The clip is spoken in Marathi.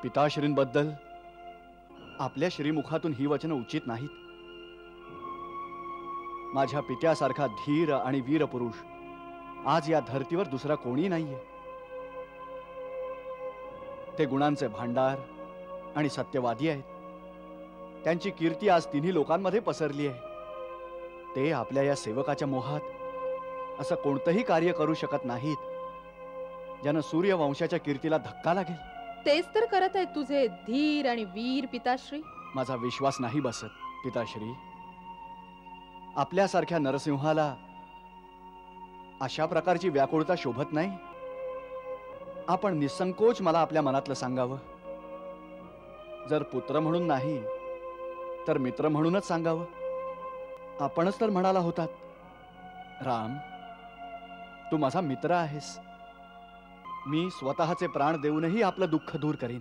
पिताश्रींबद्दल आपल्या श्रीमुखातून ही वचनं उचित नाहीत. माझ्या पित्यासारखा धीर आणि वीर पुरुष आज या धर्तीवर दुसरा कोणी नाहीये. ते गुणांचे भांडार आणि सत्यवादी आहेत. त्यांची कीर्ती आज तिन्ही लोकांमध्ये पसरली आहे. ते आपल्या या सेवकाच्या मोहात असं कोणतंही कार्य करू शकत नाहीत ज्यानं सूर्यवंशाच्या कीर्तीला धक्का लागेल. तेच तर करत आहेत तुझे धीर आणि वीर पिताश्री. माझा विश्वास नाही बसत पिताश्री. आपल्यासारख्या नरसिंहाला अशा प्रकारची व्याकुळता शोभत नाही. आपण निसंकोच मला आपल्या मनातलं सांगावं. जर पुत्र म्हणून नाही तर मित्र म्हणूनच सांगावं. आपणच तर म्हणाला होतात, राम तू माझा मित्र आहेस. मी स्वतःचे प्राण देऊनही आपलं दुःख दूर करीन.